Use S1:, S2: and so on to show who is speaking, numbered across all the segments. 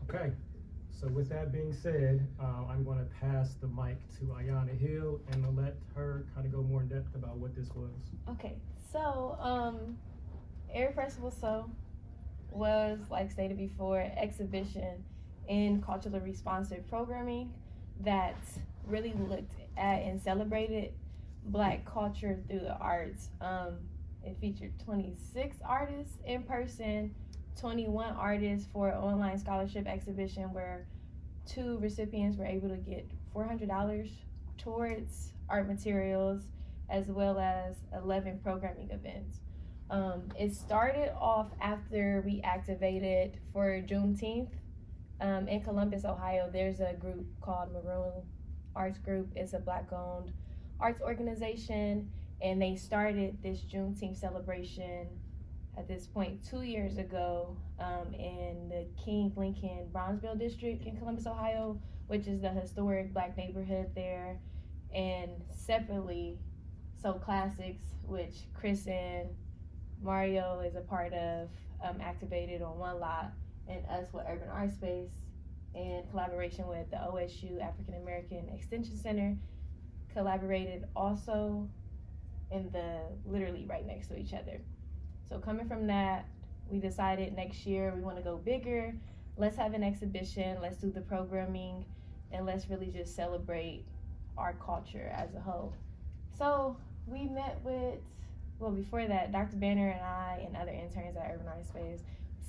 S1: Okay, so with that being said, I'm going to pass the mic to Iyana Hill and let her kind of go more in depth about what this was.
S2: Okay, so Irrepressible Soul was, like stated before, an exhibition in culturally responsive programming that really looked at and celebrated Black culture through the arts. It featured 26 artists in person, 21 artists for an online scholarship exhibition where two recipients were able to get $400 towards art materials as well as 11 programming events. It started off after we activated for Juneteenth. In Columbus, Ohio, there's a group called Maroon Arts Group. It's a Black-owned arts organization, and they started this Juneteenth celebration at this point 2 years ago in the King Lincoln Bronzeville district in Columbus, Ohio, which is the historic Black neighborhood there. And separately, Soul Classics, which Chris and Mario is a part of, activated on one lot, and us with Urban Art Space in collaboration with the OSU African American Extension Center collaborated also in the literally right next to each other. So coming from that, we decided next year we want to go bigger. Let's have an exhibition, let's do the programming, and let's really just celebrate our culture as a whole. So we met with, well, before that, Dr. Banner and I and other interns at Urban Art Space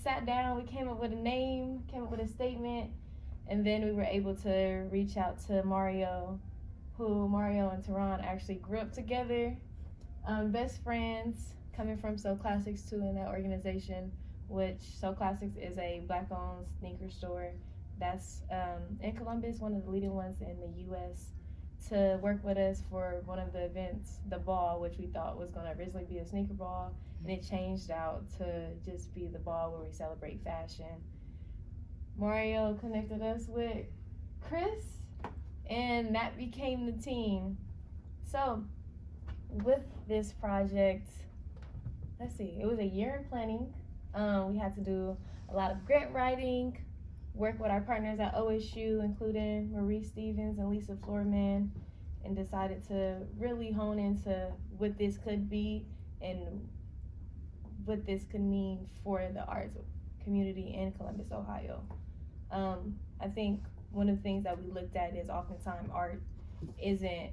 S2: sat down, we came up with a name, came up with a statement, and then we were able to reach out to Mario, who Mario and Terron actually grew up together, best friends, coming from Soul Classics too in that organization, which Soul Classics is a Black-owned sneaker store that's in Columbus, one of the leading ones in the U.S., to work with us for one of the events, the ball, which we thought was going to originally be a sneaker ball, and it changed out to just be the ball where we celebrate fashion. Mario connected us with Chris, and that became the team. So with this project, let's see, it was a year in planning. We had to do a lot of grant writing, work with our partners at OSU, including Marie Stevens and Lisa Floorman, and decided to really hone into what this could be and what this could mean for the arts community in Columbus, Ohio. I think one of the things that we looked at is oftentimes art isn't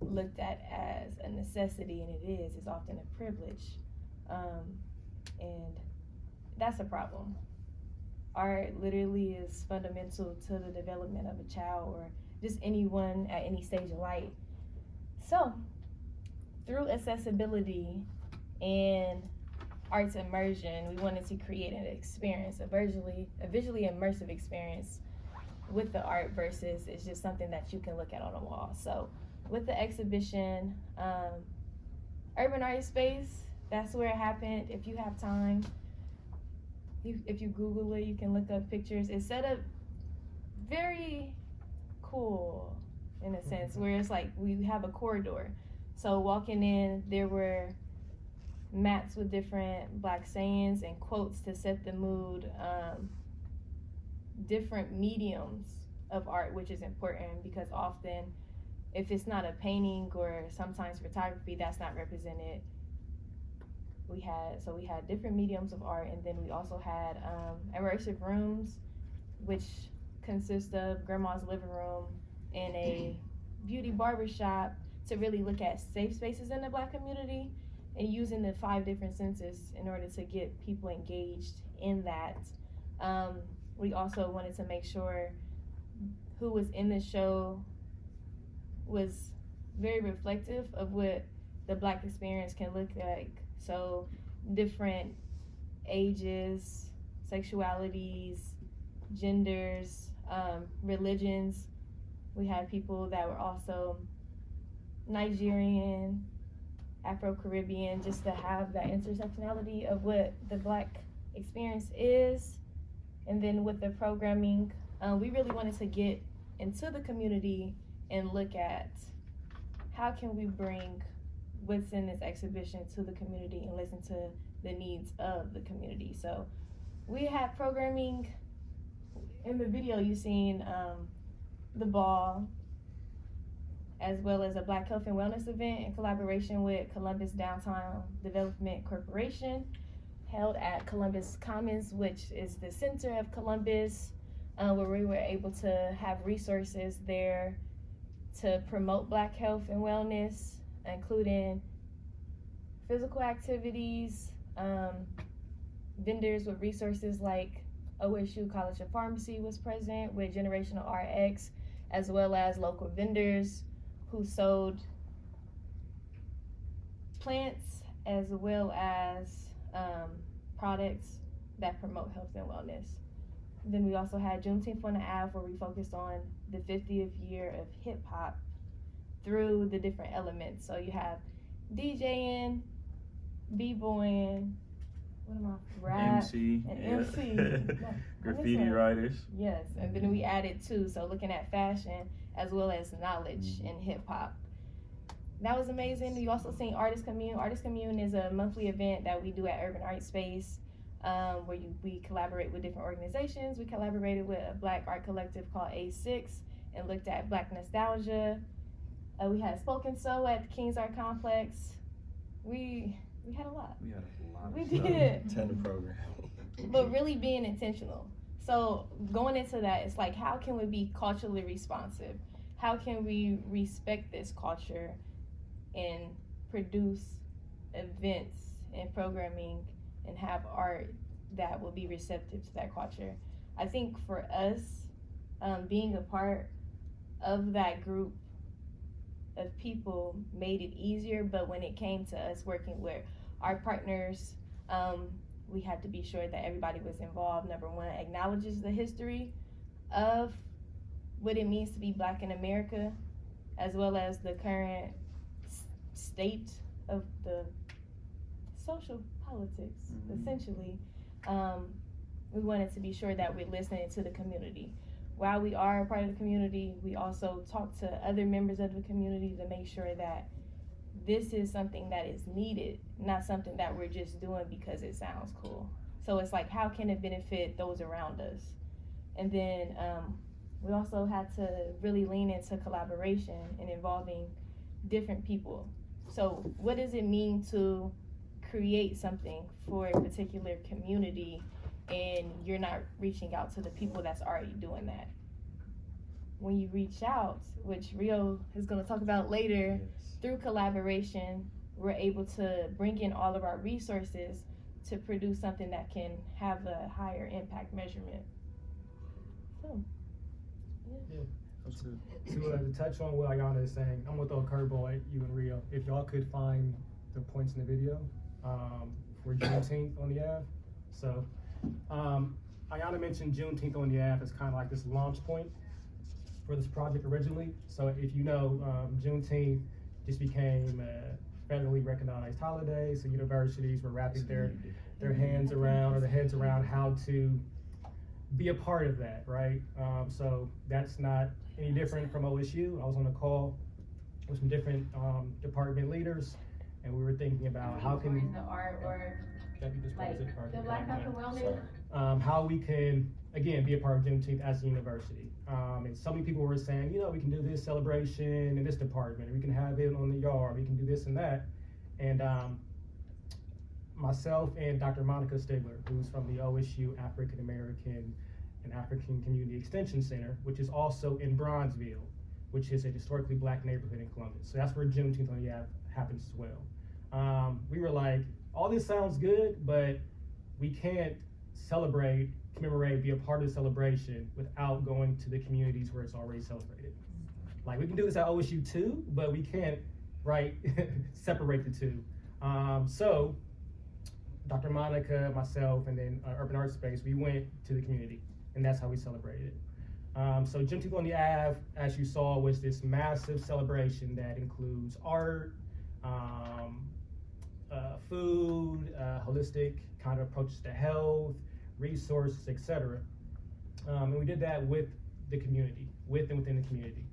S2: looked at as a necessity, and it is. It's often a privilege, and that's a problem. Art literally is fundamental to the development of a child or just anyone at any stage of life. So through accessibility and arts immersion, we wanted to create an experience, a visually immersive experience with the art versus it's just something that you can look at on a wall. So with the exhibition, Urban Art Space, that's where it happened. If you have time, if you Google it, you can look up pictures. It's set up very cool in a sense, where it's like we have a corridor. So walking in, there were mats with different Black sayings and quotes to set the mood, different mediums of art, which is important because often if it's not a painting or sometimes photography, that's not represented. We had different mediums of art, and then we also had immersive rooms, which consist of grandma's living room and a beauty barbershop to really look at safe spaces in the Black community and using the 5 different senses in order to get people engaged in that. We also wanted to make sure who was in the show was very reflective of what the Black experience can look like. So different ages, sexualities, genders, religions. We had people that were also Nigerian, Afro-Caribbean, just to have that intersectionality of what the Black experience is. And then with the programming, we really wanted to get into the community and look at how can we bring what's in this exhibition to the community and listen to the needs of the community. So we had programming in the video you've seen the ball, as well as a Black Health and Wellness event in collaboration with Columbus Downtown Development Corporation, held at Columbus Commons, which is the center of Columbus, where we were able to have resources there to promote Black health and wellness, including physical activities, vendors with resources like OSU College of Pharmacy was present with Generational RX, as well as local vendors who sold plants as well as products that promote health and wellness. Then we also had Juneteenth on the Ave, where we focused on the 50th year of hip hop through the different elements. So you have DJing, b-boying, rap,
S3: MC,
S2: and
S3: yeah.
S2: MC.
S3: Graffiti writers.
S2: Yes, and then we added two, so looking at fashion as well as knowledge in hip hop. That was amazing. You also seen Artist Commune. Artist Commune is a monthly event that we do at Urban Art Space, where we collaborate with different organizations. We collaborated with a Black art collective called A6 and looked at Black nostalgia. We had Spoken So at the King's Art Complex. We had a lot.
S3: We had a lot.
S2: We did.
S4: Tender program.
S2: But really being intentional. So going into that, it's like, how can we be culturally responsive? How can we respect this culture and produce events and programming and have art that will be receptive to that culture? I think for us, being a part of that group of people made it easier, but when it came to us working with our partners, we had to be sure that everybody was involved. Number one, acknowledges the history of what it means to be Black in America, as well as the current state of the social politics, essentially. We wanted to be sure that we're listening to the community. While we are a part of the community, we also talk to other members of the community to make sure that this is something that is needed, not something that we're just doing because it sounds cool. So it's like, how can it benefit those around us? And then we also had to really lean into collaboration and involving different people. So what does it mean to create something for a particular community and you're not reaching out to the people that's already doing that? When you reach out, which Rio is going to talk about later, through collaboration, we're able to bring in all of our resources to produce something that can have a higher impact measurement. So,
S1: Yeah. To touch on what Iyana is saying, I'm gonna throw a curveball at you and Rio. If y'all could find the points in the video for Juneteenth on the Ave. So, Iyana mentioned Juneteenth on the Ave as kind of like this launch point for this project originally. So if you know, Juneteenth just became a federally recognized holiday, so universities were wrapping their hands around, or their heads around how to be a part of that, right? So that's not any different from OSU. I was on a call with some different department leaders, and we were thinking about how can
S2: the art or
S1: that be
S2: like
S1: disposed of,
S2: the Black Health and Wellness.
S1: how we can again be a part of Juneteenth as a university. And so many people were saying, you know, we can do this celebration in this department, or we can have it on the yard, we can do this and that. And myself and Dr. Monica Stigler, who's from the OSU African American and African Community Extension Center, which is also in Bronzeville, which is a historically Black neighborhood in Columbus. So that's where Juneteenth on the Ave happens as well. We were like, all this sounds good, but we can't celebrate, commemorate, be a part of the celebration without going to the communities where it's already celebrated. Like, we can do this at OSU too, but we can't, right, separate the two. So Dr. Monica, myself, and then Urban Art Space, we went to the community, and that's how we celebrated. So Juneteenth on the Ave, as you saw, was this massive celebration that includes art, food, holistic kind of approaches to health, resources, etc. And we did that with the community, with and within the community.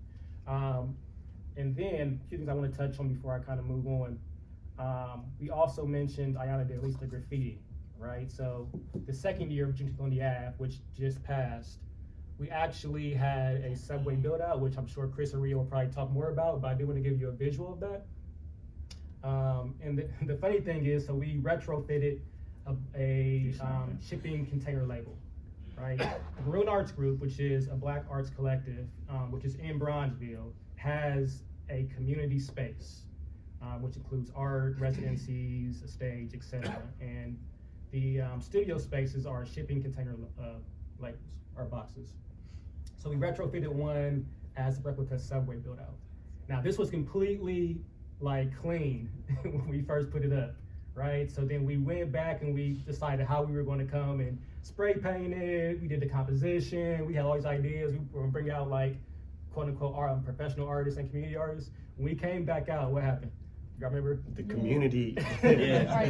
S1: And then, a few things I want to touch on before I kind of move on. We also mentioned, Iyana did, at least the graffiti, right? So the second year of Juneteenth on the Ave, which just passed, we actually had a subway build out, which I'm sure Chris and Rio will probably talk more about, but I do want to give you a visual of that. And the funny thing is, so we retrofitted a shipping container label, right? The Maroon Arts Group, which is a Black arts collective, which is in Bronzeville, has a community space, which includes art, residencies, a stage, etc. And the studio spaces are shipping container labels, or boxes. So we retrofitted one as a replica subway build out. Now this was completely like clean when we first put it up, right? So then we went back and we decided how we were going to come and spray paint it. We did the composition. We had all these ideas. We were going to bring out like quote unquote professional artists and community artists. When we came back out, what happened? Y'all remember?
S4: The community.
S3: Yeah.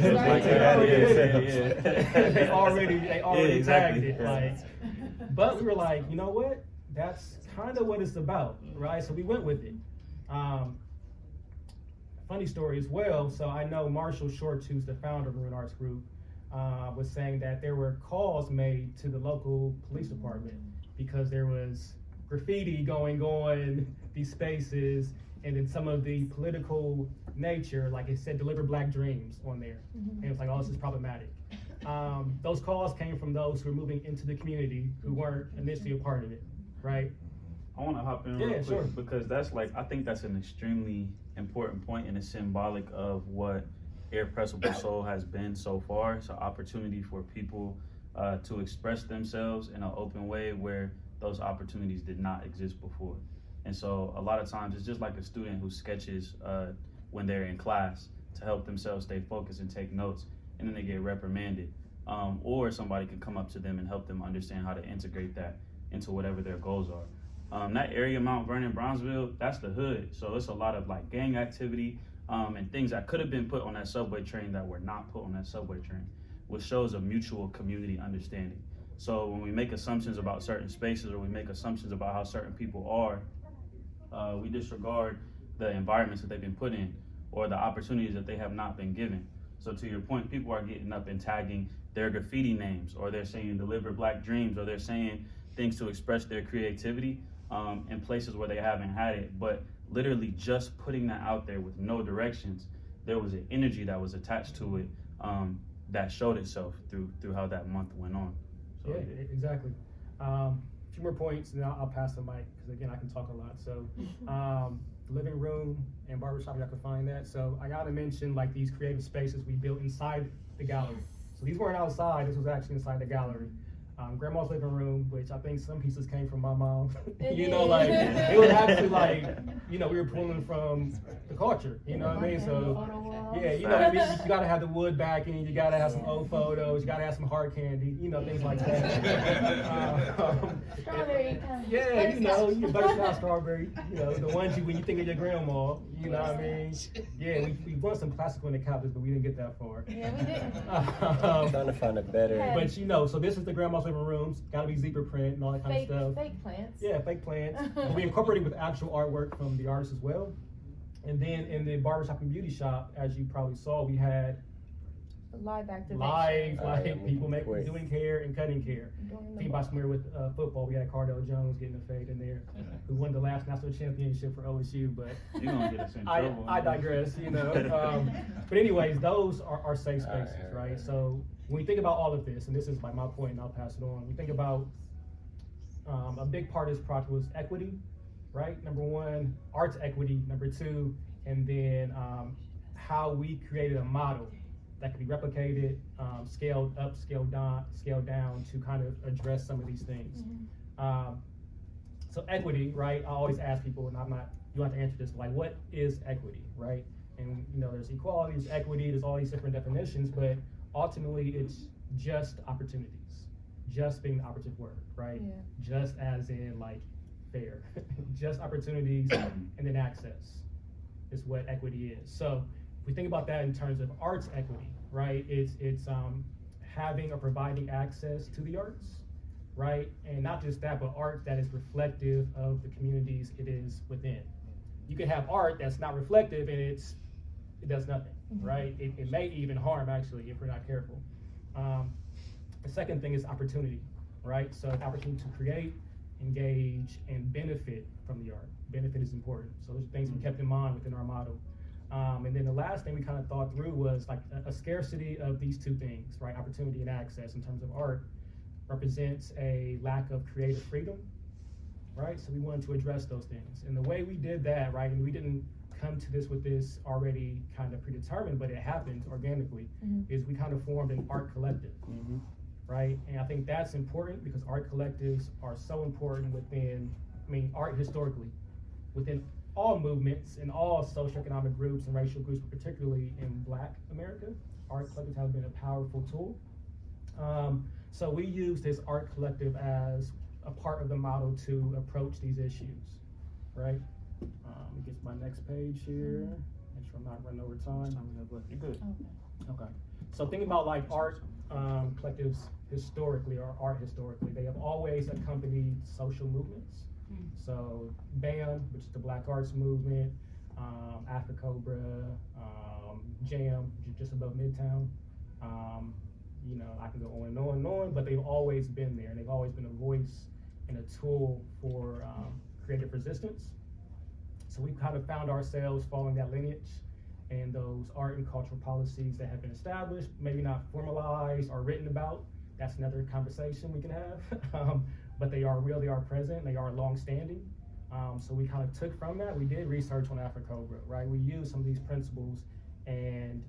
S1: They already tagged it.
S3: Yeah.
S1: Like, but we were like, you know what? That's kind of what it's about, right? So we went with it. Funny story as well. So I know Marshall Shorts, who's the founder of Maroon Arts Group, was saying that there were calls made to the local police department because there was graffiti going on these spaces, and then some of the political nature, like it said, deliver Black dreams on there. And it was like, oh, this is problematic. Those calls came from those who were moving into the community who weren't initially a part of it, right?
S3: I want to hop in real quick because that's like, I think that's an extremely important point and it's symbolic of what Irrepressible Soul has been so far. It's an opportunity for people to express themselves in an open way where those opportunities did not exist before. And so a lot of times it's just like a student who sketches when they're in class to help themselves stay focused and take notes, and then they get reprimanded. Or somebody can come up to them and help them understand how to integrate that into whatever their goals are. That area, Mount Vernon, Bronzeville, that's the hood. So it's a lot of like gang activity and things that could have been put on that subway train that were not put on that subway train, which shows a mutual community understanding. So when we make assumptions about certain spaces or we make assumptions about how certain people are, we disregard the environments that they've been put in or the opportunities that they have not been given. So to your point, people are getting up and tagging their graffiti names, or they're saying deliver Black dreams, or they're saying things to express their creativity in places where they haven't had it. But literally just putting that out there with no directions, there was an energy that was attached to it that showed itself through how that month went on. So,
S1: yeah, exactly. A few more points, and then I'll pass the mic, because again, I can talk a lot. So, living room and barbershop, y'all can find that. So I gotta mention like these creative spaces we built inside the gallery. So these weren't outside, this was actually inside the gallery. Grandma's living room, which I think some pieces came from my mom. You know, like, it was actually like, you know, we were pulling from the culture, you know what I mean? So, yeah, you know what I mean? You gotta have the wood backing, you gotta have some old photos, you gotta have some hard candy, you know, things like that.
S2: Strawberry.
S1: Yeah, you know, you butterscotch strawberry, you know, the ones when you think of your grandma, you know what I mean? Yeah, we brought some plastic on the couches, but we didn't get that far.
S2: Yeah, we didn't.
S4: Trying to find a better.
S1: But you know, so this is the grandma's living rooms, gotta be zebra print and all that kind of stuff.
S2: Fake plants.
S1: Yeah, fake plants. We incorporated with actual artwork from the artists as well. And then in the barbershop and beauty shop, as you probably saw, we had
S2: Live activation.
S1: like people doing hair and cutting hair. Anybody familiar with football? We had Cardell Jones getting a fade in there, who won the last national championship for OSU. But
S3: you're gonna get us in trouble.
S1: I digress, you know. But anyways, those are safe spaces, right? So when we think about all of this, and this is like my point, and I'll pass it on. We think about a big part of this project was equity, right? Number one, arts equity. Number two, and then how we created a model that can be replicated, scaled up, scaled down to kind of address some of these things. So equity, right? I always ask people, and you don't have to answer this, like, what is equity, right? And you know, there's equality, there's equity, there's all these different definitions, but ultimately it's just opportunities, just being the operative word, right?
S2: Yeah.
S1: Just as in like fair, just opportunities and then access is what equity is. So if we think about that in terms of arts equity, right? It's having or providing access to the arts, right? And not just that, but art that is reflective of the communities it is within. You can have art that's not reflective and it does nothing, right? It may even harm actually if we're not careful. The second thing is opportunity, right? So opportunity to create engage, and benefit from the art. Benefit is important. So those are things we kept in mind within our model. And then the last thing we kind of thought through was like a scarcity of these two things, right? Opportunity and access in terms of art represents a lack of creative freedom, right? So we wanted to address those things. And the way we did that, right, and we didn't come to this with this already kind of predetermined, but it happened organically, is we kind of formed an art collective, right? And I think that's important because art collectives are so important within, art historically, within all movements and all socioeconomic groups and racial groups, but particularly in Black America, art collectives have been a powerful tool. So we use this art collective as a part of the model to approach these issues, right? Let me get to my next page here. Make sure I'm not running over time.
S3: You're good.
S1: Okay. So think about like art collectives historically, or art historically. They have always accompanied social movements. So BAM, which is the Black Arts Movement, Afrocobra, JAM, which is just above Midtown. I can go on and on and on, but they've always been there, and they've always been a voice and a tool for creative resistance. So we kind of found ourselves following that lineage and those art and cultural policies that have been established, maybe not formalized or written about. That's another conversation we can have. But they are real, they are present, they are long-standing. So we kind of took from that. We did research on Afrocobra, right? We used some of these principles, and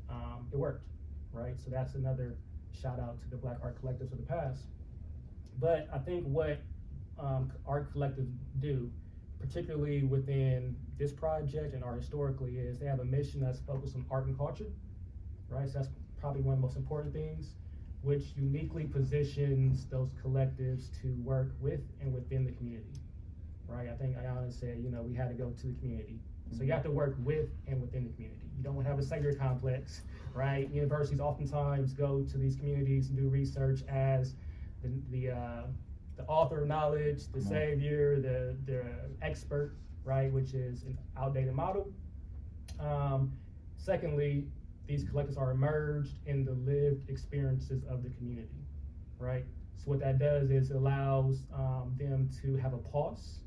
S1: it worked, right? So that's another shout out to the Black art collectives of the past. But I think what art collectives do, particularly within this project and art historically, is they have a mission that's focused on art and culture, right? So that's probably one of the most important things, which uniquely positions those collectives to work with and within the community, right? I think Iyana said, we had to go to the community. So you have to work with and within the community. You don't want to have a savior complex, right? Universities oftentimes go to these communities and do research as the author of knowledge, the savior, the expert, right? Which is an outdated model. Secondly, these collectives are immersed in the lived experiences of the community, right? So what that does is it allows them to have a pulse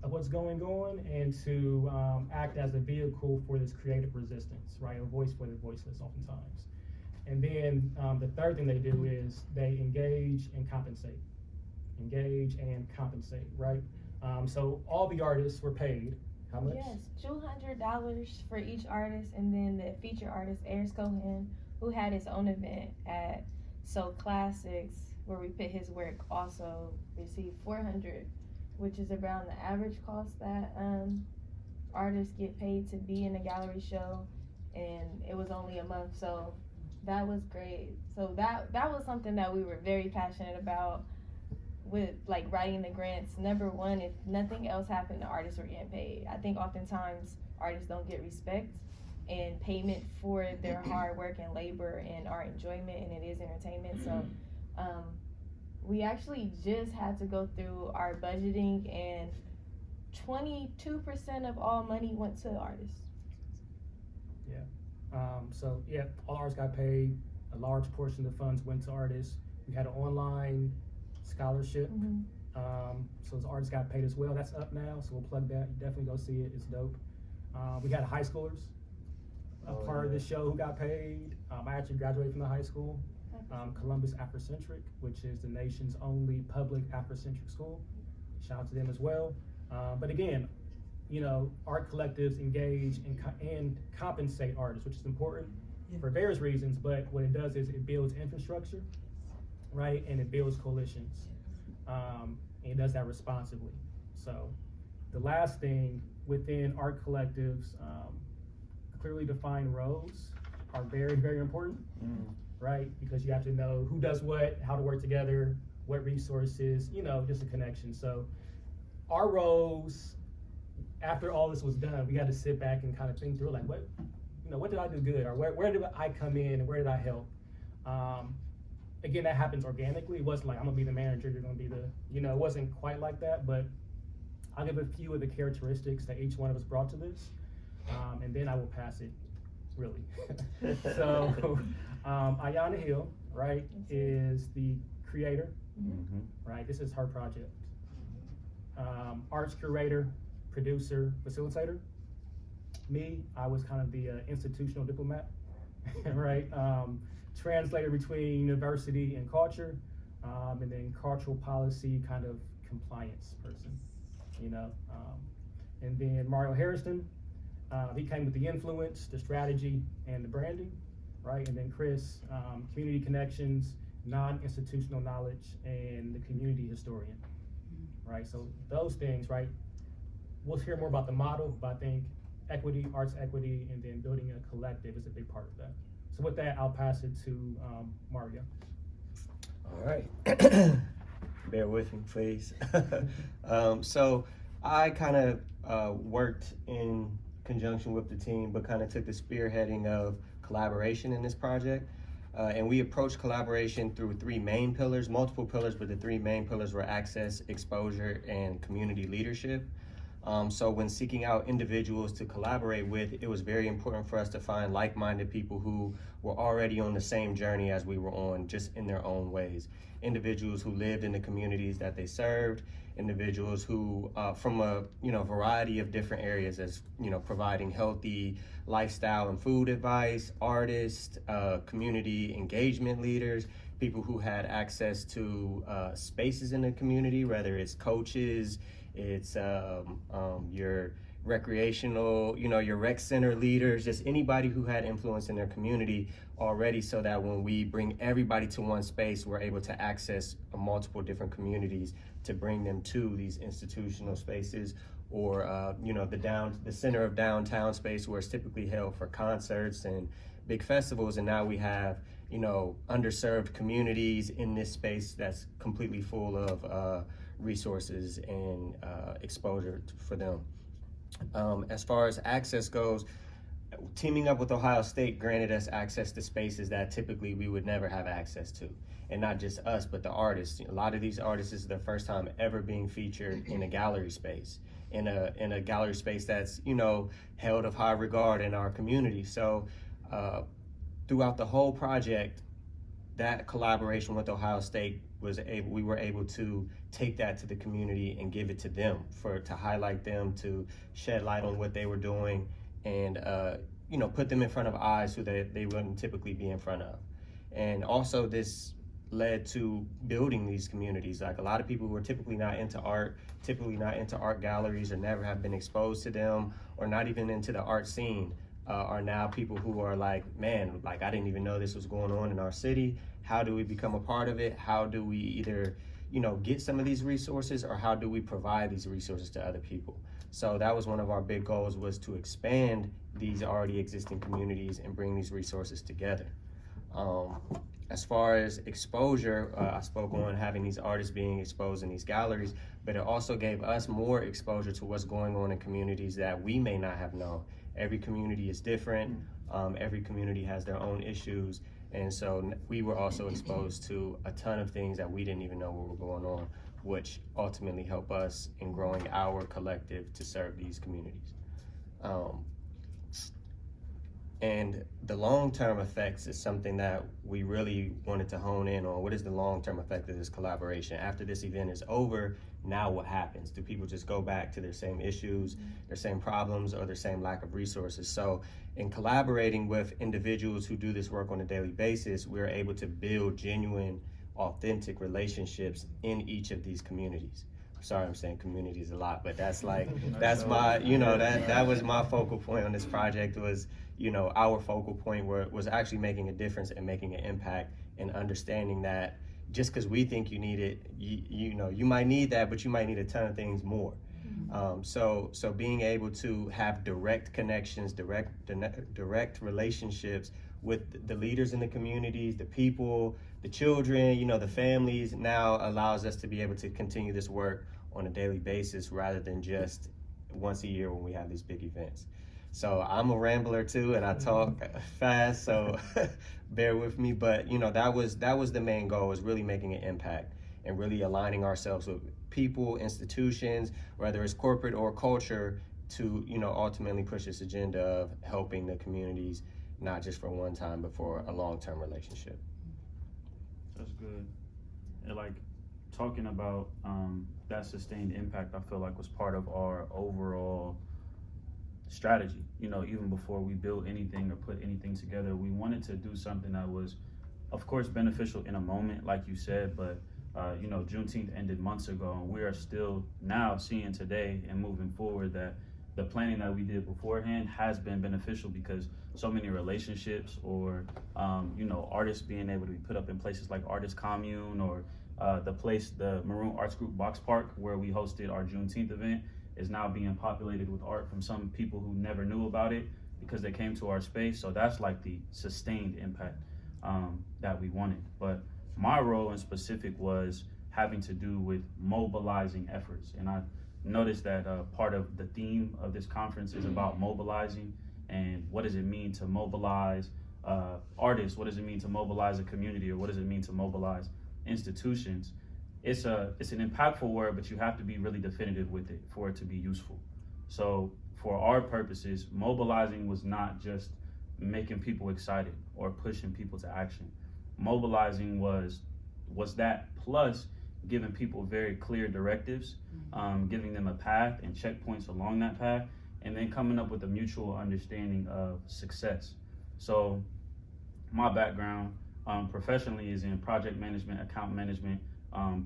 S1: of what's going on and to act as a vehicle for this creative resistance, right? A voice for the voiceless oftentimes. And then the third thing they do is they engage and compensate. Engage and compensate, right? So all the artists were paid. How much?
S2: Yes, $200 for each artist, and then the feature artist, Cohen, who had his own event at So Classics, where we put his work, also received $400, which is around the average cost that artists get paid to be in a gallery show, and it was only a month, so that was great. So that was something that we were very passionate about with like writing the grants. Number one, if nothing else happened, the artists were getting paid. I think oftentimes artists don't get respect and payment for their hard work and labor and art enjoyment, and it is entertainment. So we actually just had to go through our budgeting, and 22% of all money went to artists.
S1: Yeah. All artists got paid. A large portion of the funds went to artists. We had an online scholarship. So those artists got paid as well. That's up now, so we'll plug that. You definitely go see it. It's dope. We had high schoolers, part of the show, who got paid. I actually graduated from the high school, Columbus Afrocentric, which is the nation's only public Afrocentric school. Shout out to them as well. But again, art collectives engage and compensate artists, which is important for various reasons, but what it does is it builds infrastructure, right? And it builds coalitions. And it does that responsibly. So the last thing within art collectives, clearly defined roles are very, very important, right? Because you have to know who does what, how to work together, what resources, just a connection. So our roles, after all this was done, we had to sit back and kind of think through, like, what did I do good? Or where did I come in and where did I help? Again, that happens organically. It wasn't like, I'm gonna be the manager, you're gonna be it wasn't quite like that, but I'll give a few of the characteristics that each one of us brought to this, and then I will pass it, really. So, Iyana Hill, right, is the creator, right? This is her project. arts curator, producer, facilitator. Me, I was kind of the institutional diplomat, right? Translator between university and culture, and then cultural policy kind of compliance person, you know. And then Mario Hairston, he came with the influence, the strategy, and the branding, right? And then Chris, community connections, non-institutional knowledge, and the community historian, right? So those things, right? We'll hear more about the model, but I think equity, arts equity, and then building a collective is a big part of that. So with that, I'll pass it to Mario.
S4: All right. Bear with me, please. So I kind of worked in conjunction with the team, but kind of took the spearheading of collaboration in this project. And we approached collaboration through three main pillars, multiple pillars, but the three main pillars were access, exposure, and community leadership. So when seeking out individuals to collaborate with, it was very important for us to find like-minded people who were already on the same journey as we were on, just in their own ways. Individuals who lived in the communities that they served, individuals who, from a variety of different areas, as providing healthy lifestyle and food advice, artists, community engagement leaders, people who had access to spaces in the community, whether it's coaches, it's your recreational, your rec center leaders, just anybody who had influence in their community already, so that when we bring everybody to one space, we're able to access multiple different communities to bring them to these institutional spaces, or the center of downtown space where it's typically held for concerts and big festivals. And now we have underserved communities in this space that's completely full of resources and exposure for them. As far as access goes, teaming up with Ohio State granted us access to spaces that typically we would never have access to. And not just us, but the artists. A lot of these artists, this is their first time ever being featured in a gallery space, in a gallery space that's held of high regard in our community. So throughout the whole project, that collaboration with Ohio State we were able to take that to the community and give it to them, to highlight them, to shed light on what they were doing, and put them in front of eyes who they wouldn't typically be in front of. And also this led to building these communities. Like, a lot of people who are typically not into art galleries, or never have been exposed to them, or not even into the art scene, are now people who are like, man, like, I didn't even know this was going on in our city. How do we become a part of it? How do we either, get some of these resources, or how do we provide these resources to other people? So that was one of our big goals, was to expand these already existing communities and bring these resources together. As far as exposure, I spoke on having these artists being exposed in these galleries, but it also gave us more exposure to what's going on in communities that we may not have known. Every community is different. Every community has their own issues. And so we were also exposed to a ton of things that we didn't even know what were going on, which ultimately help us in growing our collective to serve these communities. And the long-term effects is something that we really wanted to hone in on. What is the long-term effect of this collaboration? After this event is over, now what happens? Do people just go back to their same issues, their same problems, or their same lack of resources? So in collaborating with individuals who do this work on a daily basis, we're able to build genuine, authentic relationships in each of these communities. Sorry, I'm saying communities a lot, but that's like, that's my, that was my focal point on this project, was, our focal point was actually making a difference and making an impact, and understanding that just because we think you need it, you might need that, but you might need a ton of things more. So being able to have direct connections, direct relationships with the leaders in the communities, the people, the children, the families, now allows us to be able to continue this work on a daily basis, rather than just once a year when we have these big events. So I'm a rambler too, and I talk fast, so bear with me. But that was the main goal, was really making an impact and really aligning ourselves with people, institutions, whether it's corporate or culture, to ultimately push this agenda of helping the communities, not just for one time, but for a long-term relationship.
S3: That's good. And like, talking about that sustained impact, I feel like, was part of our overall strategy. You know, even before we built anything or put anything together, we wanted to do something that was, of course, beneficial in a moment, like you said, but you know, Juneteenth ended months ago, and we are still now seeing today and moving forward that the planning that we did beforehand has been beneficial, because so many relationships or you know, artists being able to be put up in places like Artist Commune, or the Maroon Arts Group Box Park, where we hosted our Juneteenth event, is now being populated with art from some people who never knew about it because they came to our space. So that's like the sustained impact that we wanted. But my role in specific was having to do with mobilizing efforts. And I noticed that part of the theme of this conference is about mobilizing, and what does it mean to mobilize artists? What does it mean to mobilize a community? Or what does it mean to mobilize institutions? It's an impactful word, but you have to be really definitive with it for it to be useful. So for our purposes, mobilizing was not just making people excited or pushing people to action. Mobilizing was that, plus giving people very clear directives, giving them a path and checkpoints along that path, and then coming up with a mutual understanding of success. So my background professionally is in project management, account management,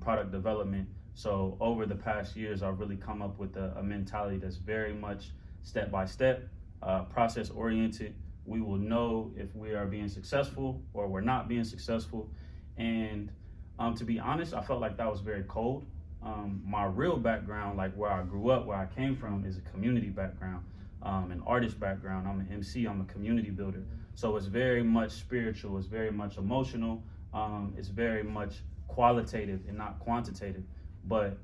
S3: product development. So over the past years, I've really come up with a mentality that's very much step by step, process oriented. We will know if we are being successful or we're not being successful. And to be honest, I felt like that was very cold. My real background, like where I grew up, where I came from, is a community background, an artist background. I'm an MC, I'm a community builder. So it's very much spiritual, it's very much emotional, it's very much qualitative and not quantitative. But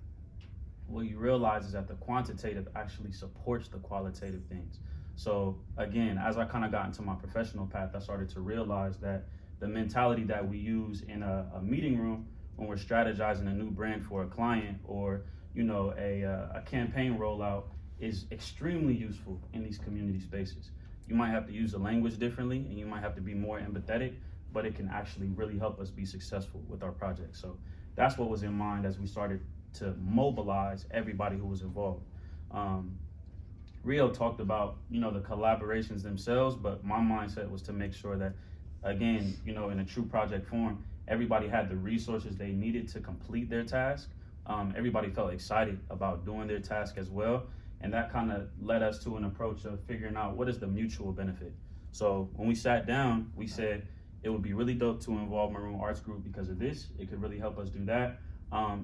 S3: what you realize is that the quantitative actually supports the qualitative things. So again, as I kind of got into my professional path, I started to realize that the mentality that we use in a meeting room when we're strategizing a new brand for a client, or you know, a campaign rollout, is extremely useful in these community spaces. You might have to use the language differently, and you might have to be more empathetic, but it can actually really help us be successful with our project. So that's what was in mind as we started to mobilize everybody who was involved. Rio talked about, you know, the collaborations themselves, but my mindset was to make sure that, again, you know, in a true project form, everybody had the resources they needed to complete their task. Everybody felt excited about doing their task as well. And that kind of led us to an approach of figuring out what is the mutual benefit. So when we sat down, we said it would be really dope to involve Maroon Arts Group because of this. It could really help us do that.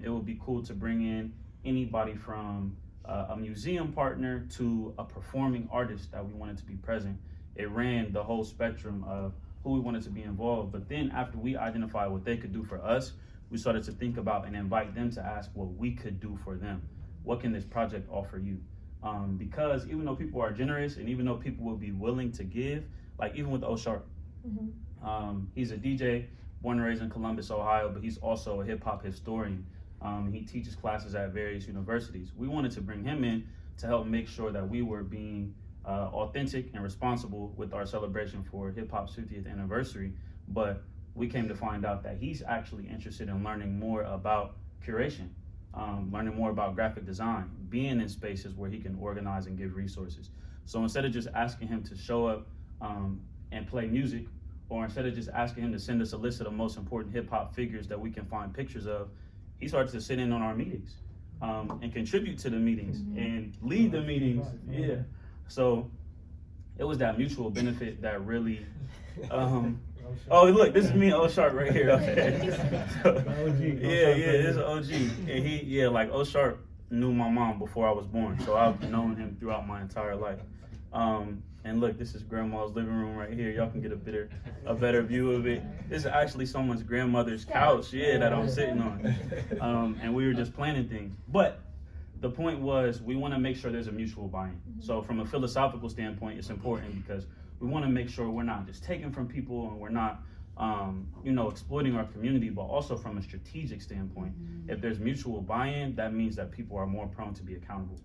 S3: It would be cool to bring in anybody from a museum partner to a performing artist that we wanted to be present. It ran the whole spectrum of who we wanted to be involved. But then after we identified what they could do for us, we started to think about and invite them to ask what we could do for them. What can this project offer you? Because even though people are generous and even though people will be willing to give, like even with O'Sharp, he's a DJ, born and raised in Columbus, Ohio, but he's also a hip hop historian. He teaches classes at various universities. We wanted to bring him in to help make sure that we were being authentic and responsible with our celebration for hip hop's 50th anniversary. But we came to find out that he's actually interested in learning more about curation, learning more about graphic design, being in spaces where he can organize and give resources. So instead of just asking him to show up and play music, or instead of just asking him to send us a list of the most important hip hop figures that we can find pictures of, he started to sit in on our meetings and contribute to the meetings and lead the meetings. Yeah. So it was that mutual benefit that really, oh, look, this is me and O-Sharp right here. Okay. So, this is OG. And like O-Sharp knew my mom before I was born, so I've known him throughout my entire life. And look, this is grandma's living room right here. Y'all can get a better view of it. This is actually someone's grandmother's couch, that I'm sitting on. And we were just planning things. But the point was, we want to make sure there's a mutual buy-in. So from a philosophical standpoint, it's important because we want to make sure we're not just taking from people and we're not, exploiting our community, but also from a strategic standpoint. If there's mutual buy-in, that means that people are more prone to be accountable.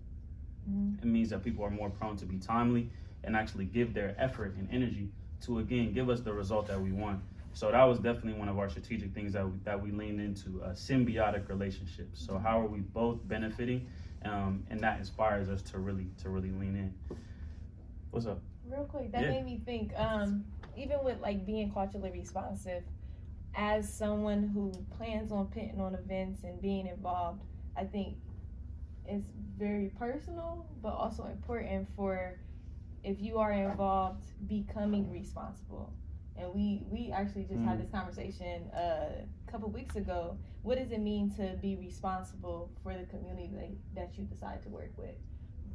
S3: It means that people are more prone to be timely and actually give their effort and energy to, again, give us the result that we want. So that was definitely one of our strategic things that we leaned into, symbiotic relationships. So how are we both benefiting? And that inspires us to really lean in. What's up?
S2: Real quick, that made me think, even with like being culturally responsive, as someone who plans on putting on events and being involved, I think it's very personal, but also important for, if you are involved, becoming responsible. And we actually just had this conversation a couple weeks ago. What does it mean to be responsible for the community that you decide to work with,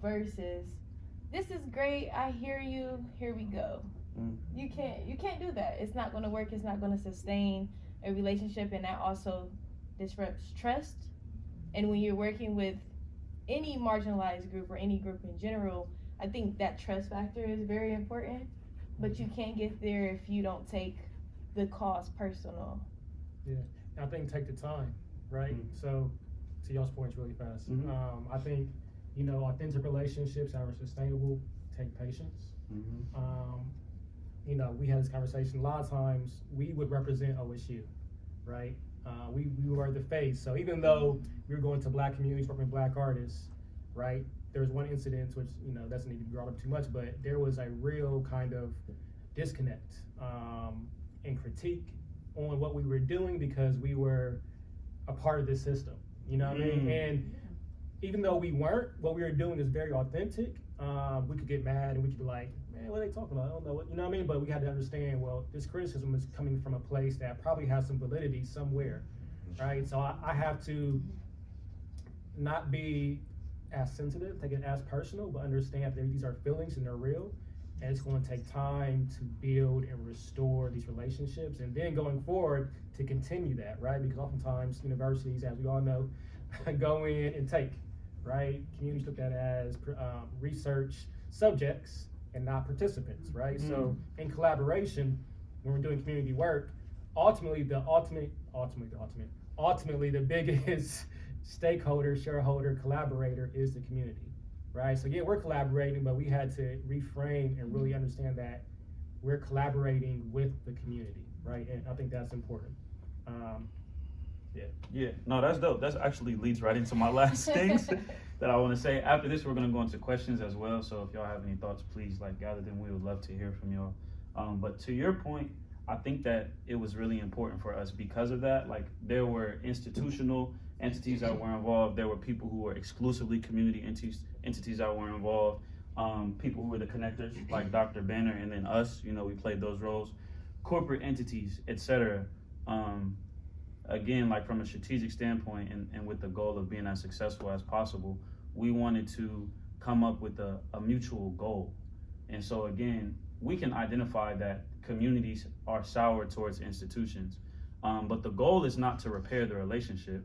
S2: versus, this is great, I hear you, here we go. You can't do that. It's not going to work. It's not going to sustain a relationship, and that also disrupts trust. And when you're working with any marginalized group or any group in general, I think that trust factor is very important. But you can't get there if you don't take the cause personal.
S1: Yeah, I think take the time, right? So, to y'all's points really fast. I think, authentic relationships that are sustainable take patience. We had this conversation, a lot of times we would represent OSU, right? We were the face. So even though we were going to black communities, working with black artists, right? There was one incident, which, doesn't need to be brought up too much, but there was a real kind of disconnect and critique on what we were doing because we were a part of this system, you know what I mean? And even though we weren't, what we were doing is very authentic. We could get mad and we could be like, man, what are they talking about? I don't know what, you know what I mean? But we had to understand, well, this criticism is coming from a place that probably has some validity somewhere, right? So I have to not be as sensitive, take it as personal, but understand that these are feelings and they're real. And it's going to take time to build and restore these relationships, and then going forward to continue that, right? Because oftentimes universities, as we all know, go in and take, right? Communities looked at as research subjects and not participants, right? So in collaboration, when we're doing community work, ultimately the biggest stakeholder, shareholder, collaborator is the community, right? So yeah, we're collaborating, but we had to reframe and really understand that we're collaborating with the community, right? And I think that's important.
S3: Yeah, no, that's dope. That actually leads right into my last things that I want to say. After this, we're going to go into questions as well. So if y'all have any thoughts, please gather them. We would love to hear from y'all. But to your point, I think that it was really important for us because of that. Like, there were institutional entities that were involved. There were people who were exclusively community entities that were involved. People who were the connectors, like Dr. Banner, and then us. We played those roles. Corporate entities, etc. Again, like from a strategic standpoint, and with the goal of being as successful as possible, we wanted to come up with a mutual goal. And so again, we can identify that communities are sour towards institutions, but the goal is not to repair the relationship.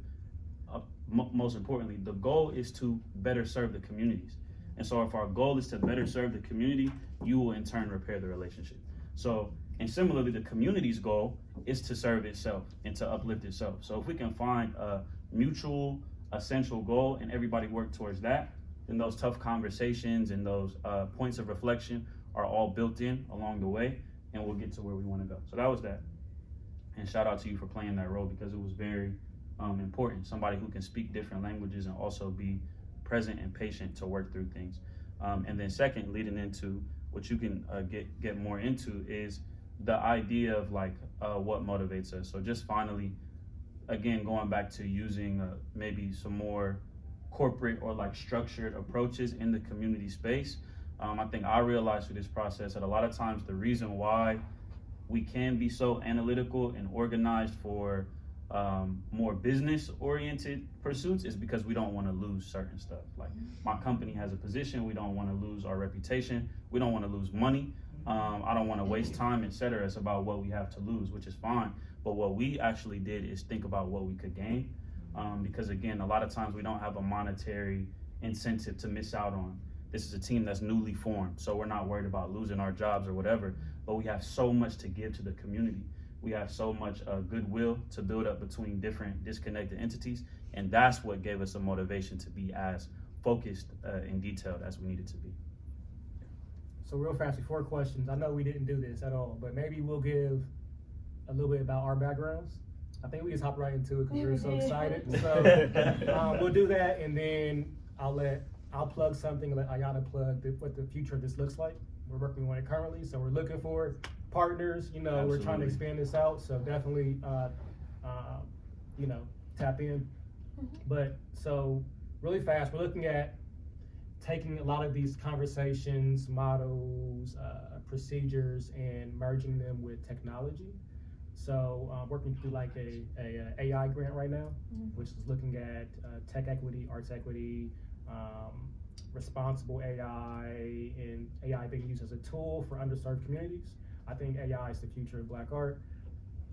S3: Most importantly, the goal is to better serve the communities. And so if our goal is to better serve the community, you will in turn repair the relationship. So, and similarly, the community's goal is to serve itself and to uplift itself. So if we can find a mutual, essential goal and everybody work towards that, then those tough conversations and those points of reflection are all built in along the way, and we'll get to where we want to go. So that was that. And shout out to you for playing that role, because it was very important. Somebody who can speak different languages and also be present and patient to work through things. And then second, leading into what you can get more into is the idea of what motivates us. So just finally, again, going back to using maybe some more corporate or structured approaches in the community space. I think I realized through this process that a lot of times the reason why we can be so analytical and organized for more business-oriented pursuits is because we don't want to lose certain stuff. Like, my company has a position, we don't want to lose our reputation, we don't want to lose money, I don't want to waste time, etc. It's about what we have to lose, which is fine. But what we actually did is think about what we could gain, because again, a lot of times we don't have a monetary incentive to miss out on. This is a team that's newly formed, so we're not worried about losing our jobs or whatever, but we have so much to give to the community. We have so much goodwill to build up between different disconnected entities, and that's what gave us a motivation to be as focused and detailed as we needed to be.
S1: So real fast, 4 questions. I know we didn't do this at all, but maybe we'll give a little bit about our backgrounds. I think we just hop right into it because we're so excited. So we'll do that, and then I'll plug something and let Iyana plug what the future of this looks like. We're working on it currently, so we're looking for partners.
S3: Absolutely.
S1: We're trying to expand this out, so definitely, tap in. But so really fast, we're looking at taking a lot of these conversations, models, procedures, and merging them with technology. So working through like a AI grant right now, which is looking at tech equity, arts equity, responsible AI, and AI being used as a tool for underserved communities. I think AI is the future of Black art.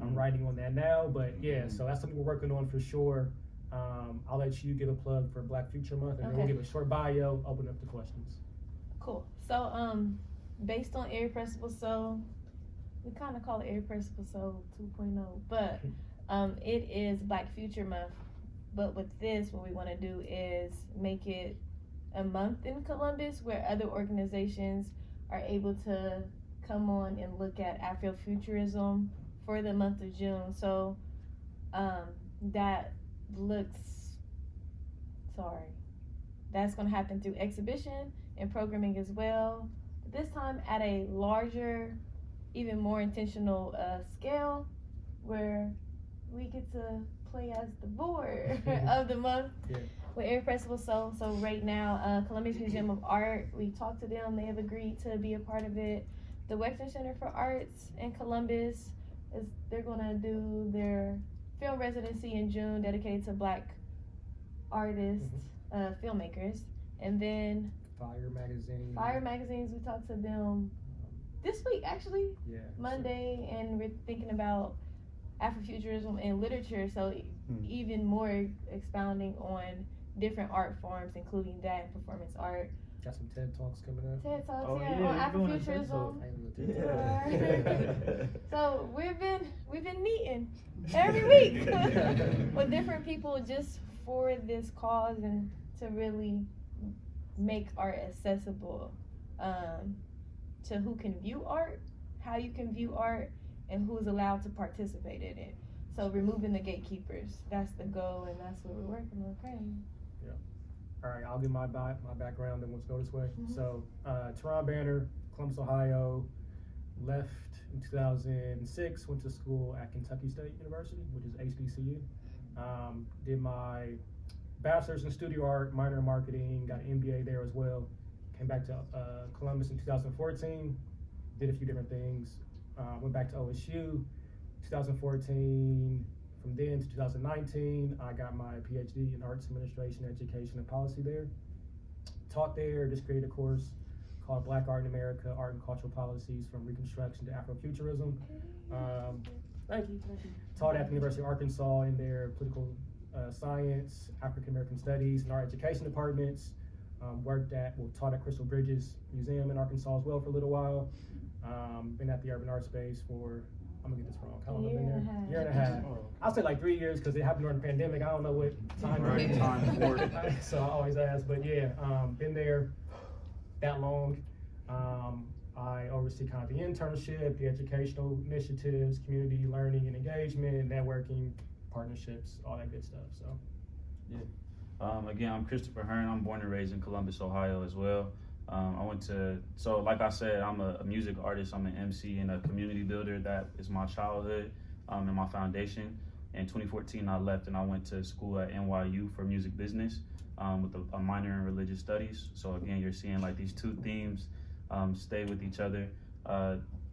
S1: I'm writing on that now, but yeah, so that's something we're working on for sure. I'll let you give a plug for Black Future Month, and then we'll give a short bio, open up to questions.
S2: Cool. So, based on Irrepressible Soul, we kind of call it Irrepressible Soul 2.0, but it is Black Future Month. But with this, what we want to do is make it a month in Columbus where other organizations are able to come on and look at Afrofuturism for the month of June. So that's going to happen through exhibition and programming as well. This time at a larger, even more intentional scale, where we get to play as the board of the month with Irrepressible Soul. So right now, Columbus Museum of Art, we talked to them. They have agreed to be a part of it. The Wexner Center for Arts in Columbus, they're going to do their film residency in June dedicated to Black artists, filmmakers. And then Fire Magazines, we talked to them this week actually, Monday, and we're thinking about Afrofuturism and literature, so even more expounding on different art forms, including that and performance art.
S1: Got some TED Talks coming up.
S2: TED Talks, on Afrofuturism. So we've been meeting every week with different people just for this cause and to really make art accessible to who can view art, how you can view art, and who is allowed to participate in it. So removing the gatekeepers, that's the goal, and that's what we're working on. Okay.
S1: Yeah. All right, I'll give my background, and let's go this way. So Terron Banner, Columbus, Ohio, left in 2006, went to school at Kentucky State University, which is HBCU. Did my bachelor's in studio art, minor in marketing, got an MBA there as well. Came back to Columbus in 2014, did a few different things. Went back to OSU, 2014. From then to 2019, I got my PhD in Arts Administration, Education, and Policy there. Taught there, just created a course called Black Art in America, Art and Cultural Policies from Reconstruction to Afrofuturism. Thank you. Taught at the University of Arkansas in their political science, African American studies, and art education departments. Taught at Crystal Bridges Museum in Arkansas as well for a little while. Been at the Urban Art Space for, I'm gonna get this wrong, how long have I been there? Year and a half. I'll say like 3 years because it happened during the pandemic. I don't know what time so I always ask, but yeah, been there that long. I oversee kind of the internship, the educational initiatives, community learning and engagement, networking, partnerships, all that good stuff. So
S3: again, I'm Christopher Hearn. I'm born and raised in Columbus, Ohio as well. Like I said, I'm a music artist, I'm an MC and a community builder. That is my childhood and my foundation. In 2014, I left and I went to school at NYU for music business with a minor in religious studies. So again, you're seeing like these two themes stay with each other.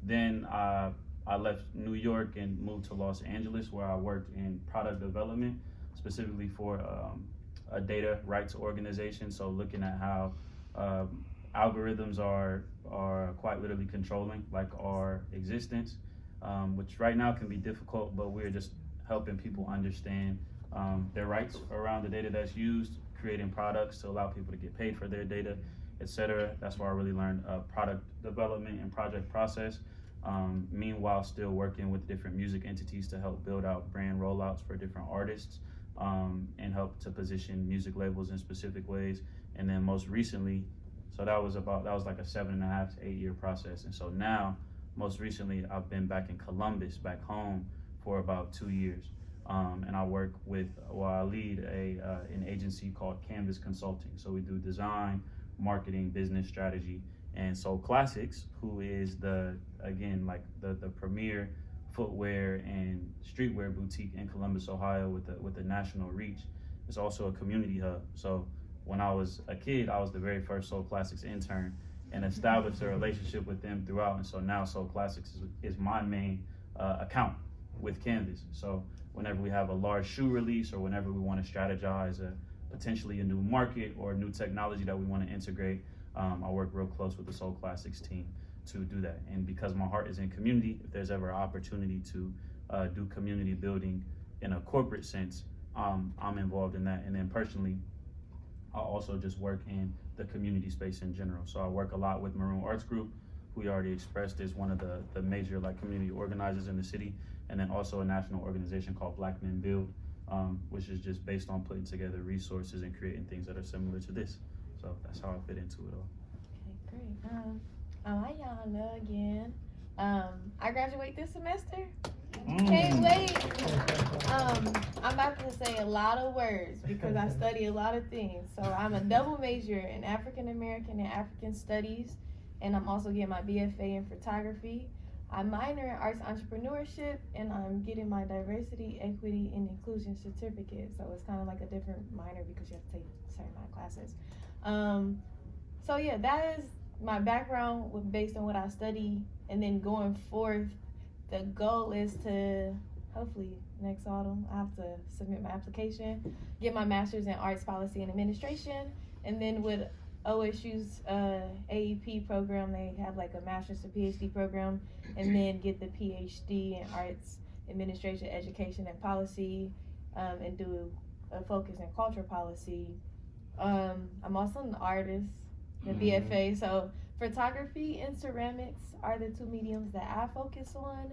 S3: Then I left New York and moved to Los Angeles, where I worked in product development, specifically for a data rights organization. So looking at how algorithms are quite literally controlling like our existence, which right now can be difficult, but we're just helping people understand their rights around the data that's used, creating products to allow people to get paid for their data, etc. That's where I really learned product development and project process. Meanwhile, still working with different music entities to help build out brand rollouts for different artists and help to position music labels in specific ways. And then most recently, so that was like a 7.5 to 8 year process. And so now most recently, I've been back in Columbus, back home, for about 2 years. And I work with, I lead an agency called Canvas Consulting. So we do design, marketing, business strategy. And Soul Classics, who is the premier footwear and streetwear boutique in Columbus, Ohio, with a national reach, is also a community hub. So when I was a kid, I was the very first Soul Classics intern and established a relationship with them throughout. And so now Soul Classics is my main account with Canvas. So whenever we have a large shoe release, or whenever we want to strategize potentially a new market or a new technology that we want to integrate, I work real close with the Soul Classics team to do that. And because my heart is in community, if there's ever an opportunity to do community building in a corporate sense, I'm involved in that. And then personally, I also just work in the community space in general. So I work a lot with Maroon Arts Group, who we already expressed is one of the major community organizers in the city, and then also a national organization called Black Men Build, which is just based on putting together resources and creating things that are similar to this. So that's how I fit into it all.
S2: Okay, great. I'm Iyana again. I graduate this semester. Can't wait. I'm about to say a lot of words because I study a lot of things. So I'm a double major in African American and African Studies, and I'm also getting my BFA in photography. I minor in arts entrepreneurship, and I'm getting my diversity, equity, and inclusion certificate. So it's kind of like a different minor because you have to take certain amount of classes. So yeah, that is my background based on what I study, and then going forth, the goal is to hopefully next autumn I have to submit my application, get my master's in arts policy and administration, and then with OSU's AEP program, they have like a master's to PhD program, and then get the PhD in arts administration, education, and policy, and do a focus in culture policy. I'm also an artist, the BFA, so photography and ceramics are the two mediums that I focus on,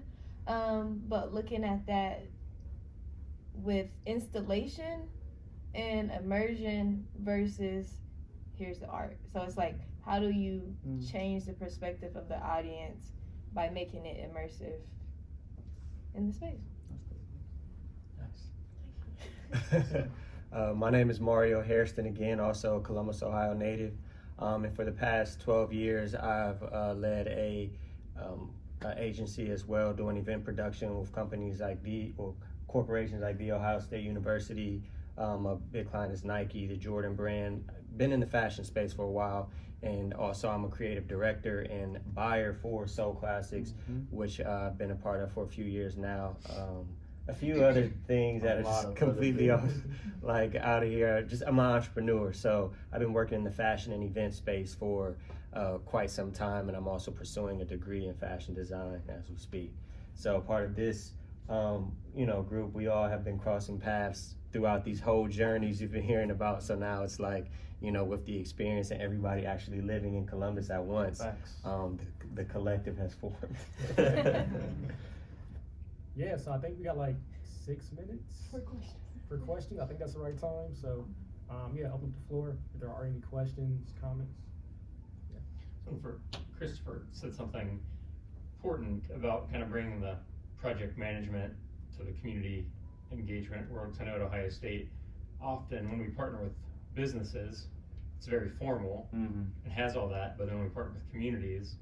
S2: but looking at that with installation and immersion versus here's the art. So it's like, how do you change the perspective of the audience by making it immersive in the space?
S4: Nice. My name is Mario Hairston again, also a Columbus, Ohio native. And for the past 12 years, I've led a agency as well, doing event production with companies like corporations like The Ohio State University. A big client is Nike, the Jordan brand. Been in the fashion space for a while, and also I'm a creative director and buyer for Soul Classics, which I've been a part of for a few years now. A few other things that are just completely off, out of here. I'm an entrepreneur, so I've been working in the fashion and event space for quite some time, and I'm also pursuing a degree in fashion design as we speak. So part of this, group, we all have been crossing paths throughout these whole journeys you've been hearing about. So now it's like, with the experience and everybody actually living in Columbus at once, the collective has formed.
S1: Yeah, so I think we got 6 minutes for questions. I think that's the right time. So, open up the floor if there are any questions, comments. Yeah.
S5: So for Christopher said something important about kind of bringing the project management to the community engagement world. I know at Ohio State, often when we partner with businesses, it's very formal and has all that, but then when we partner with communities,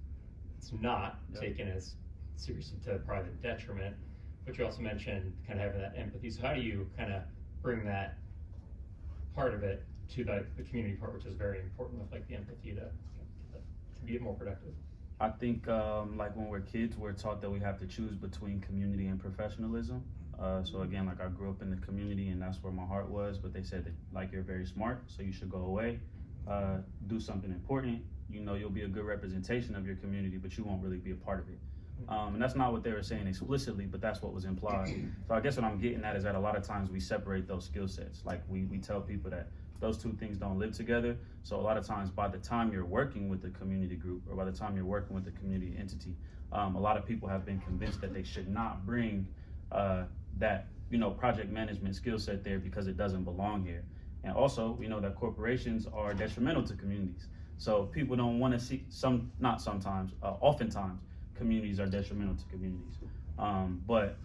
S5: it's not taken as seriously to private detriment. But you also mentioned kind of having that empathy. So how do you kind of bring that part of it to the community part, which is very important with the empathy to be more productive?
S3: I think when we're kids, we're taught that we have to choose between community and professionalism. So again, I grew up in the community, and that's where my heart was, but they said that you're very smart, so you should go away, do something important. You'll be a good representation of your community, but you won't really be a part of it. And that's not what they were saying explicitly, but that's what was implied. So I guess what I'm getting at is that a lot of times we separate those skill sets. We tell people that those two things don't live together. So a lot of times by the time you're working with the community group, or by the time you're working with the community entity, a lot of people have been convinced that they should not bring that project management skill set there because it doesn't belong here. And also, we know that corporations are detrimental to communities. So people don't want to see oftentimes, communities are detrimental to communities. But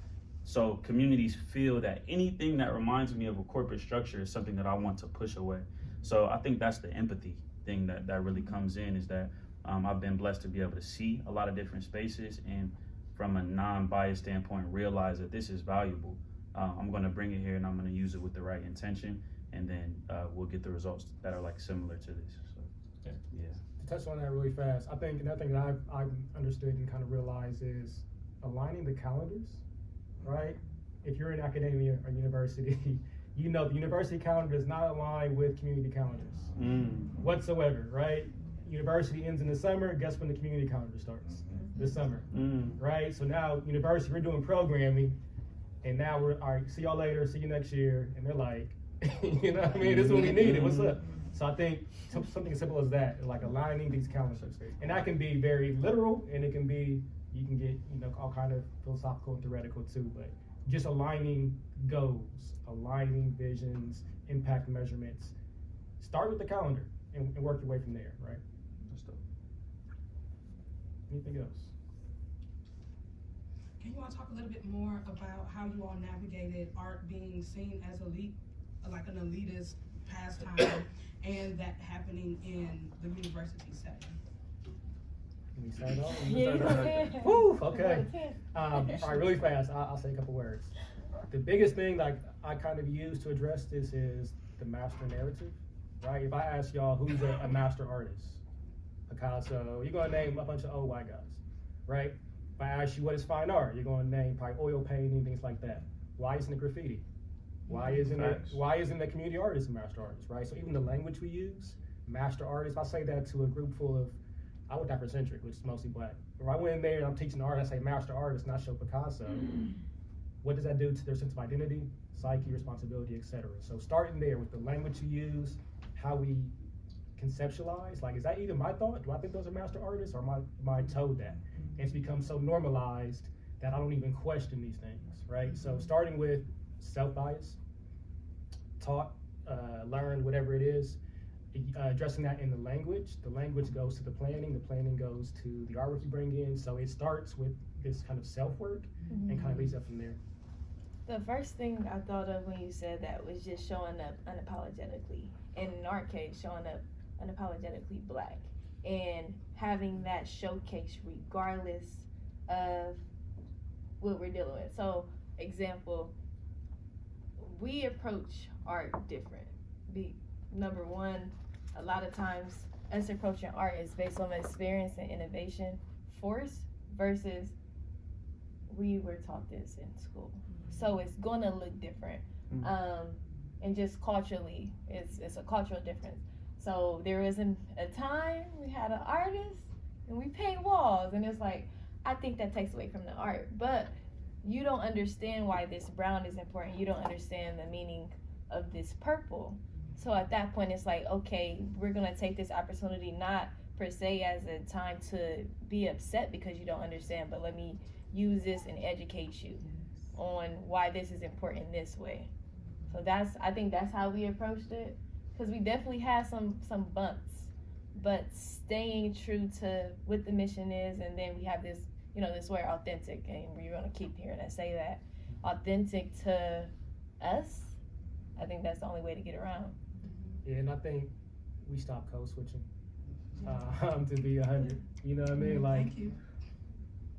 S3: so communities feel that anything that reminds me of a corporate structure is something that I want to push away. So I think that's the empathy thing that really comes in, is that I've been blessed to be able to see a lot of different spaces, and from a non-biased standpoint, realize that this is valuable. I'm going to bring it here and I'm going to use it with the right intention, and then we'll get the results that are like similar to this. So, yeah.
S1: To touch on that really fast, I think another thing that I've understood and kind of realized is aligning the calendars, right? If you're in academia or university, you know the university calendar does not align with community calendars whatsoever, right? University ends in the summer, guess when the community calendar starts? This summer, right? So now university, we're doing programming, and now we're, all right, see y'all later, see you next year, and they're like, you know what I mean? This is what we needed, what's up? So I think something as simple as that, like aligning these calendars. And that can be very literal, and it can be, you can get, you know, all kind of philosophical and theoretical too, but just aligning goals, aligning visions, impact measurements. Start with the calendar and work your way from there, right?
S3: That's dope.
S1: Anything else?
S6: Can you all talk a little bit more about how you all navigated art being seen as like an elitist pastime, and that happening in the university setting?
S1: Can we start off?
S2: Yeah.
S1: Woo, okay. All right, really fast, I'll say a couple words. The biggest thing like I kind of use to address this is the master narrative, right? If I ask y'all who's a master artist, Picasso, you're gonna name a bunch of old white guys, right? If I ask you what is fine art, you're gonna name probably oil painting, things like that. Why isn't it graffiti? Why isn't the community artist a master artist, right? So even the language we use, master artist, I say that to a group full of, I went Afrocentric, which is mostly black. If I went in there and I'm teaching art, I say master artist, and I show Picasso. What does that do to their sense of identity, psyche, responsibility, etc.? So starting there with the language you use, how we conceptualize, like, is that even my thought? Do I think those are master artists, or am I told that? And it's become so normalized that I don't even question these things, right? So starting with self-bias, taught, learned, whatever it is, addressing that in the language goes to the planning goes to the artwork you bring in. So it starts with this kind of self-work and kind of leads up from there.
S2: The first thing I thought of when you said that was just showing up unapologetically. And in our case, showing up unapologetically black and having that showcase regardless of what we're dealing with. So, example, we approach art different. Number one, a lot of times us approaching art is based on experience and innovation force versus we were taught this in school. So it's going to look different. And just culturally, it's a cultural difference. So there isn't a time we had an artist and we paint walls, and it's like, I think that takes away from the art. But you don't understand why this brown is important. You don't understand the meaning of this purple. So at that point, it's like, okay, we're gonna take this opportunity not per se as a time to be upset because you don't understand, but let me use this and educate you on why this is important in this way. So I think that's how we approached it, because we definitely had some bumps, but staying true to what the mission is, and then we have this, this word authentic, and we're gonna keep hearing us say that, authentic to us. I think that's the only way to get around.
S1: Yeah, and I think we stopped code switching. To be 100, you know what I mean? Like,
S6: Thank you.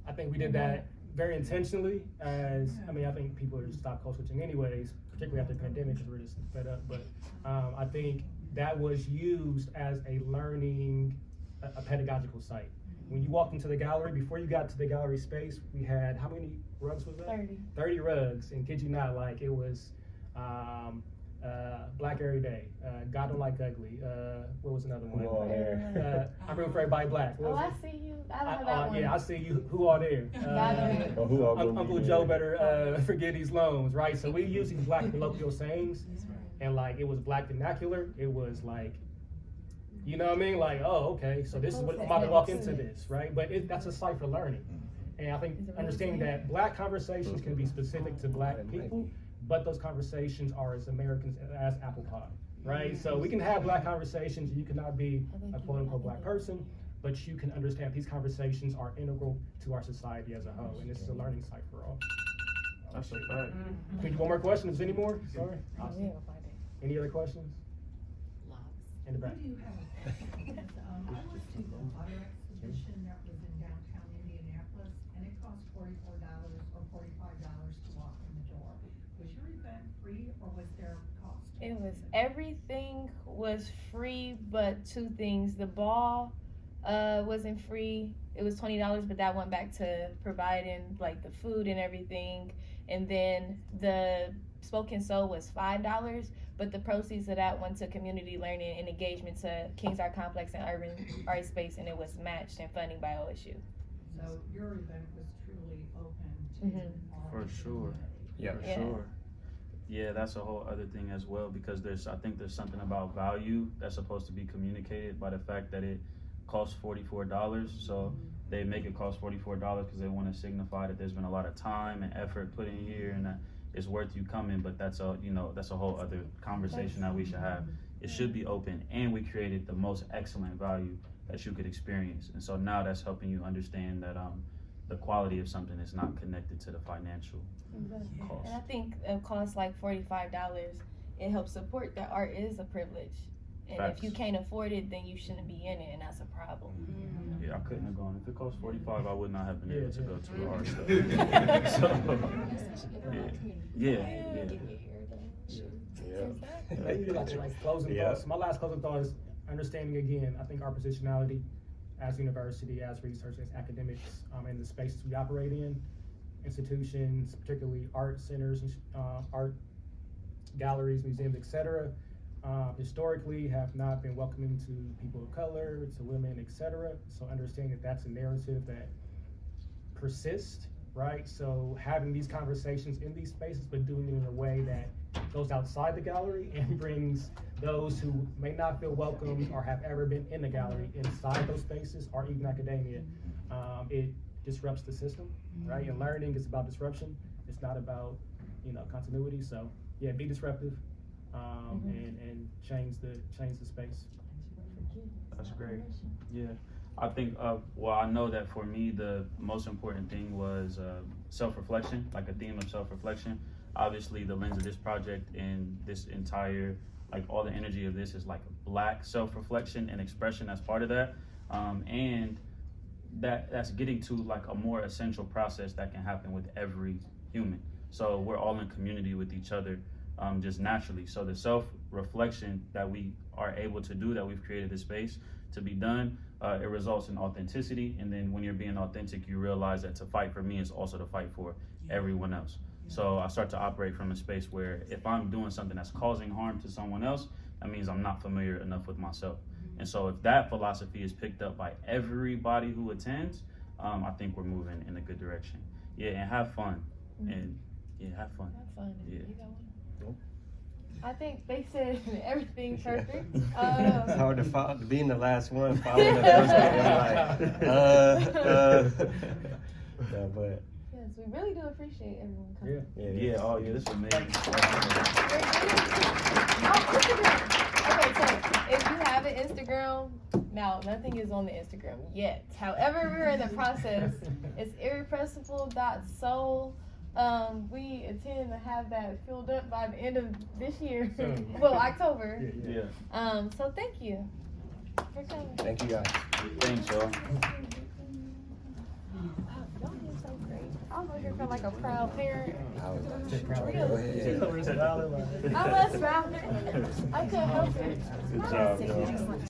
S1: I think we did that very intentionally. I think people are just stopped code switching anyways, particularly after the pandemic, because we're just fed up. But I think that was used as a learning, a pedagogical site. When you walked into the gallery, before you got to the gallery space, we had, how many rugs was that? 30 rugs, and kid you not, like, it was Black Every Day, God Don't Like Ugly, what was another one?
S4: Who All There?
S1: I'm rooting for everybody black.
S2: I see you. I don't know that one.
S1: Yeah, I see you. Who All There? Uncle Joe better forget these loans, right? So we use these black colloquial sayings, and like it was black vernacular. It was like, you know what I mean? Like, oh, okay, so this is what I'm about to walk into this, right? But that's a site for learning, and I think understanding that black conversations can be specific to black people, but those conversations are as Americans as apple pie, right? So we can have black conversations. You cannot be a quote unquote black person, but you can understand these conversations are integral to our society as a whole, and this is a learning site for all.
S3: That's a fact.
S1: Can we do one more question? Is there any more? Sorry.
S2: Oh, we ain't gonna find it.
S1: Any other questions? In the back.
S7: What do you have? I went to the water exhibition that was in downtown Indianapolis, and it cost $44 or $45 to walk in the door. Was your event free, or was there a cost?
S2: It was, everything was free, but two things. The ball wasn't free. It was $20, but that went back to providing like the food and everything. And then the Spoken Soul was $5, but the proceeds of that went to community learning and engagement to Kings Art Complex and Urban Art Space, and it was matched and funding by OSU.
S7: So your event was truly open to all
S3: For
S7: of the
S3: sure.
S7: community.
S4: Yeah.
S3: For
S2: Yeah.
S3: sure. Yeah, that's a whole other thing as well, because I think there's something about value that's supposed to be communicated by the fact that it costs $44. So they make it cost $44 because they want to signify that there's been a lot of time and effort put in here, and that it's worth you coming. But that's a whole other conversation that we should have. It should be open, and we created the most excellent value that you could experience. And so now that's helping you understand that the quality of something is not connected to the financial cost.
S2: And I think it costs like $45. It helps support that art is a privilege. And
S3: Facts.
S2: if you can't afford it, then you shouldn't be in it, and that's a problem.
S3: Yeah, I couldn't have gone. If it cost $45, I would not have been able to go to the art
S2: Yeah.
S3: show. Yeah.
S1: Maybe like closing
S4: Yeah.
S1: thoughts. My last closing thought is understanding again, I think our positionality as a university, as research, as academics, in the spaces we operate in, institutions, particularly art centers, art galleries, museums, etc., historically have not been welcoming to people of color, to women, etc. So understanding that that's a narrative that persists, right? So having these conversations in these spaces, but doing it in a way that goes outside the gallery and brings those who may not feel welcomed or have ever been in the gallery inside those spaces, or even academia, it disrupts the system, right? And learning is about disruption. It's not about, continuity. So yeah, be disruptive, and change the space.
S3: That's great. Yeah. I think, I know that for me, the most important thing was self-reflection, like a theme of self-reflection. Obviously, the lens of this project and this entire, like all the energy of this is like Black self-reflection and expression as part of that. And that's getting to like a more essential process that can happen with every human. So we're all in community with each other, just naturally. So the self-reflection that we are able to do, that we've created this space to be done, it results in authenticity. And then when you're being authentic, you realize that to fight for me is also to fight for everyone else. So I start to operate from a space where if I'm doing something that's causing harm to someone else, that means I'm not familiar enough with myself. And so if that philosophy is picked up by everybody who attends, I think we're moving in a good direction. Yeah, and have fun. And yeah, have fun.
S2: Have fun.
S3: Yeah.
S2: You got one? I think they said everything perfect.
S4: It's hard to being the last one, following the first one. Yeah, but
S2: Yes, we really do appreciate everyone coming.
S3: Yeah, oh yeah, this is amazing.
S2: Okay, so if you have an Instagram, now nothing is on the Instagram yet. However, we're in the process. It's irrepressible.soul. We intend to have that filled up by the end of this year. Well, October.
S3: Yeah.
S2: So thank you for coming.
S4: thank you guys.
S3: Thanks, y'all.
S2: Y'all did so great. I was over here feeling like a proud parent.
S4: I was
S2: Go
S4: ahead.
S2: I was smiling. I couldn't help it.
S3: Good job, y'all.